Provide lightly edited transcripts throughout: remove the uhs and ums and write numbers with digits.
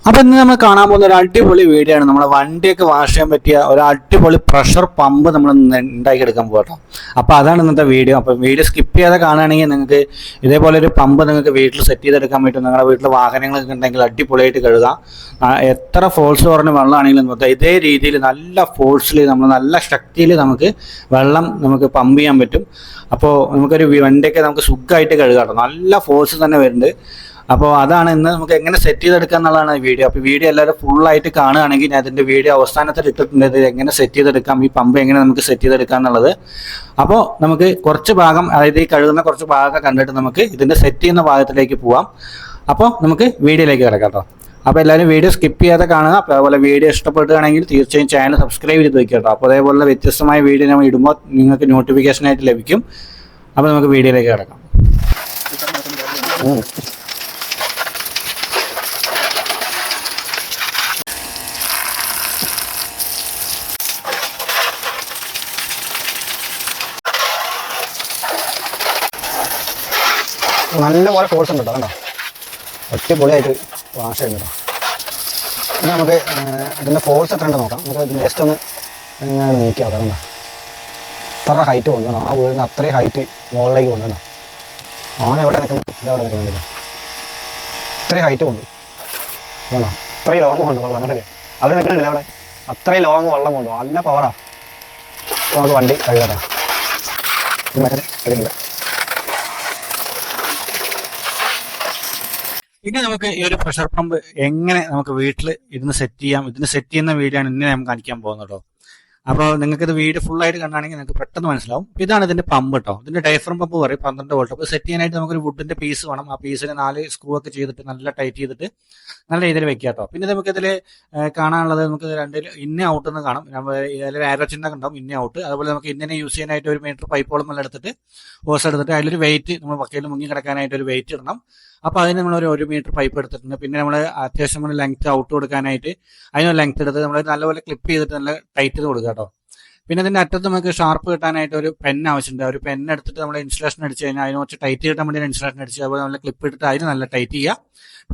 അപ്പോൾ ഇന്ന് നമ്മൾ കാണാൻ പോകുന്ന ഒരു അടിപൊളി വീഡിയോ ആണ്. നമ്മുടെ വണ്ടിയൊക്കെ വാഷ് ചെയ്യാൻ പറ്റിയ ഒരു അടിപൊളി പ്രഷർ പമ്പ് നമ്മൾ ഉണ്ടാക്കിയെടുക്കാൻ പോകട്ടോ. അപ്പോൾ അതാണ് ഇന്നത്തെ വീഡിയോ. അപ്പോൾ വീഡിയോ സ്കിപ്പ് ചെയ്യാതെ കാണുകയാണെങ്കിൽ നിങ്ങൾക്ക് ഇതേപോലെ ഒരു പമ്പ് നിങ്ങൾക്ക് വീട്ടിൽ സെറ്റ് ചെയ്തെടുക്കാൻ പറ്റും. നിങ്ങളുടെ വീട്ടിൽ വാഹനങ്ങളൊക്കെ ഉണ്ടെങ്കിൽ അടിപൊളിയായിട്ട് കഴുകാം. എത്ര ഫോഴ്സ് കുറഞ്ഞ വെള്ളമാണെങ്കിലും നോക്കാം, ഇതേ രീതിയിൽ നല്ല ഫോഴ്സിൽ നമ്മൾ നല്ല ശക്തിയിൽ നമുക്ക് വെള്ളം നമുക്ക് പമ്പ് ചെയ്യാൻ പറ്റും. അപ്പോൾ നമുക്കൊരു വണ്ടിയൊക്കെ നമുക്ക് സുഖമായിട്ട് കഴുകാം. നല്ല ഫോഴ്സ് തന്നെ വരുന്നുണ്ട്. അപ്പോൾ അതാണ് ഇന്ന് നമുക്ക് എങ്ങനെ സെറ്റ് ചെയ്തെടുക്കുക എന്നുള്ളതാണ് വീഡിയോ. അപ്പോൾ വീഡിയോ എല്ലാവരും ഫുള്ളായിട്ട് കാണുകയാണെങ്കിൽ ഞാൻ അതിൻ്റെ വീഡിയോ അവസാനത്തിൽ ഇട്ടിട്ടുണ്ട്, ഇത് എങ്ങനെ സെറ്റ് ചെയ്തെടുക്കാം, ഈ പമ്പ് എങ്ങനെ നമുക്ക് സെറ്റ് ചെയ്തെടുക്കാം എന്നുള്ളത്. അപ്പോൾ നമുക്ക് കുറച്ച് ഭാഗം, അതായത് ഈ കഴുകുന്ന കുറച്ച് ഭാഗം കണ്ടിട്ട് നമുക്ക് ഇതിൻ്റെ സെറ്റ് ചെയ്യുന്ന ഭാഗത്തിലേക്ക് പോവാം. അപ്പോൾ നമുക്ക് വീഡിയോയിലേക്ക് കിടക്കാം കേട്ടോ. അപ്പോൾ എല്ലാവരും വീഡിയോ സ്കിപ്പ് ചെയ്യാതെ കാണുക. അപ്പോൾ അതുപോലെ വീഡിയോ ഇഷ്ടപ്പെടുകയാണെങ്കിൽ തീർച്ചയായും ചാനൽ സബ്സ്ക്രൈബ് ചെയ്ത് വയ്ക്കുക കേട്ടോ. അപ്പോൾ അതേപോലെ വ്യത്യസ്തമായ വീഡിയോ നമ്മൾ ഇടുമ്പോൾ നിങ്ങൾക്ക് നോട്ടിഫിക്കേഷനായിട്ട് ലഭിക്കും. അപ്പോൾ നമുക്ക് വീഡിയോയിലേക്ക് കിടക്കാം. നല്ലപോലെ ഫോഴ്സ് ഉണ്ട് കേട്ടോ. കണ്ടോ, ഒറ്റപ്പൊളിയായിട്ട് വാഷ് ചെയ്യുന്നുണ്ടോ. ഇനി നമുക്ക് ഇതിൻ്റെ ഫോഴ്സ് എത്ര ഉണ്ടെന്ന് നോക്കാം. നമുക്ക് ജസ്റ്റ് ഒന്ന് ഇങ്ങനെ നീക്കി നോക്കാം. കണ്ടോ, ഇത്ര ഹൈറ്റ് കൊണ്ടുവന്നോ, ആ വീടിന് അത്രയും ഹൈറ്റ് മുകളിലേക്ക് കൊണ്ടുവന്നോ. എവിടെ നിൽക്കുന്നു, ഇതെവിടെ നിൽക്കുന്നില്ല, ഇത്രയും ഹൈറ്റ് കൊണ്ടു വേണോ, അത്രയും ലോങ് കൊണ്ടു വെള്ളം. കണ്ടില്ലേ, അവിടെ നിൽക്കുന്നില്ല, അവിടെ അത്രയും ലോങ് വെള്ളം കൊണ്ടു. നല്ല പവറാണ്. നമുക്ക് വണ്ടി കഴുകട്ടെ. എടുക്കില്ല. പിന്നെ നമുക്ക് ഈ ഒരു പ്രഷർ പമ്പ് എങ്ങനെ നമുക്ക് വീട്ടിൽ ഇതിന് സെറ്റ് ചെയ്യാം, ഇതിന് സെറ്റ് ചെയ്യുന്ന വീഡിയോ ആണ് ഇന്ന് ഞാൻ കാണിക്കാൻ പോകുന്നത് കേട്ടോ. അപ്പോൾ നിങ്ങൾക്ക് ഇത് വീഡിയോ ഫുള്ളായിട്ട് കണ്ടാണെങ്കിൽ നിങ്ങൾക്ക് പെട്ടെന്ന് മനസ്സിലാവും. ഇതാണ് ഇതിന്റെ പമ്പ് കേട്ടോ. ഇതിന്റെ ഡയഫ്രം പമ്പ് പറയും 12 വോൾട്ട്. അപ്പോൾ സെറ്റ് ചെയ്യാനായിട്ട് നമുക്കൊരു വുഡിന്റെ പീസ് വേണം. ആ പീസിന് 4 സ്ക്രൂ ഒക്കെ ചെയ്തിട്ട് നല്ല ടൈറ്റ് ചെയ്തിട്ട് നല്ല രീതിയിൽ വെക്കുക കേട്ടോ. പിന്നെ നമുക്കിതിൽ കാണാനുള്ളത് നമുക്ക് 2 ഇന്ന ഔട്ട് എന്ന് കാണും. അതിൽ ആരോ ചിഹ്നം ഉണ്ടാവും, ഇന്ന ഔട്ട്. അതുപോലെ നമുക്ക് ഇന്നെ യൂസ് ചെയ്യാനായിട്ട് 1 മീറ്റർ പൈപ്പോളം നല്ല എടുത്തിട്ട് ഹോസ് എടുത്തിട്ട് അതിലൊരു വെയിറ്റ് നമ്മൾ വക്കയിൽ മുങ്ങി കിടക്കാനായിട്ട് ഒരു വെയിറ്റ് ഇടണം. അപ്പോൾ അതിന് നമ്മളൊരു 1 മീറ്റർ പൈപ്പ് എടുത്തിട്ടുണ്ട്. പിന്നെ നമ്മൾ അത്യാവശ്യം നമ്മൾ ലെങ്ത് ഔട്ട് കൊടുക്കാനായിട്ട് അതിനൊരു ലെങ്ത് എടുത്ത് നമ്മൾ നല്ലപോലെ ക്ലിപ്പ് ചെയ്തിട്ട് നല്ല ടൈറ്റ് ചെയ്ത് കൊടുക്കുക കേട്ടോ. പിന്നെ ഇതിന്റെ അറ്റത്ത് നമുക്ക് ഷാർപ്പ് കിട്ടാനായിട്ട് ഒരു പെൻ ആവശ്യമുണ്ട്. ഒരു പെൻ എടുത്തിട്ട് നമ്മൾ ഇൻസുലേഷൻ അടിച്ച് കഴിഞ്ഞാൽ അതിന് കുറച്ച് ടൈറ്റ് കിട്ടാൻ വേണ്ടി ഇൻസുലേഷൻ അടിച്ച് അതുപോലെ നല്ല ക്ലിപ്പ് ഇട്ടിട്ട് അതിന് നല്ല ടൈറ്റ് ചെയ്യുക.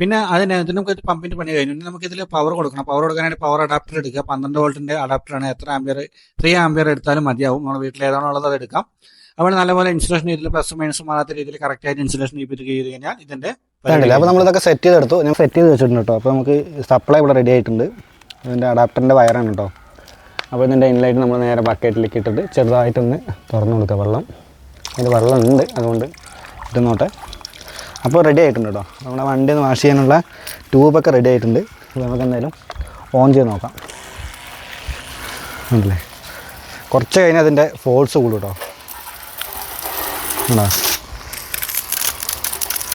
പിന്നെ ഇതിന് നമുക്ക് പമ്പിന്റെ പണി കഴിഞ്ഞു. ഇനി നമുക്ക് ഇതിൽ പവർ കൊടുക്കണം. പവർ കൊടുക്കാനായിട്ട് പവർ അഡാപ്റ്റർ എടുക്കുക. 12 വോൾട്ടിന്റെ അഡാപ്റ്ററാണ്. എത്ര ആംപിയർ, 3 ആംപിയർ എടുത്താലും മതിയാവും. നമ്മൾ വീട്ടിൽ ഏതാണോ ഉള്ളത് അത് എടുക്കാം. അവിടെ നല്ലപോലെ ഇൻസുലേഷൻ ചെയ്തിട്ട് പ്ലസും മൈനസും ആകാത്ത രീതിയിൽ കറക്റ്റായിട്ട് ഇൻസുലേഷൻ ചെയ്ത് കഴിഞ്ഞാൽ ഇതിന്റെ അപ്പോൾ നമ്മളിതൊക്കെ സെറ്റ് ചെയ്തെടുത്തു. ഞാൻ സെറ്റ് ചെയ്ത് വെച്ചിട്ടുണ്ട് കേട്ടോ. അപ്പോൾ നമുക്ക് സപ്ലൈ ഇവിടെ റെഡി ആയിട്ടുണ്ട്. ഇതിൻ്റെ അഡാപ്റ്ററിൻ്റെ വയറാണ് കേട്ടോ. അപ്പോൾ ഇതിൻ്റെ ഇൻലൈറ്റ് നമ്മൾ നേരെ ബക്കറ്റിലേക്ക് ഇട്ടിട്ട് ചെറുതായിട്ടൊന്ന് തുറന്നു കൊടുക്കുക വെള്ളം. അതിൽ വെള്ളം ഉണ്ട്, അതുകൊണ്ട് ഇരുന്നോട്ടെ. അപ്പോൾ റെഡി ആയിട്ടുണ്ട് കേട്ടോ. നമ്മുടെ വണ്ടി ഒന്ന് വാഷ് ചെയ്യാനുള്ള ട്യൂബൊക്കെ റെഡി ആയിട്ടുണ്ട്. അപ്പോൾ നമുക്ക് എന്തായാലും ഓൺ ചെയ്ത് നോക്കാം. ഉണ്ടല്ലേ, കുറച്ച് കഴിഞ്ഞാൽ അതിൻ്റെ ഫോഴ്സ് കൂടും കേട്ടോ.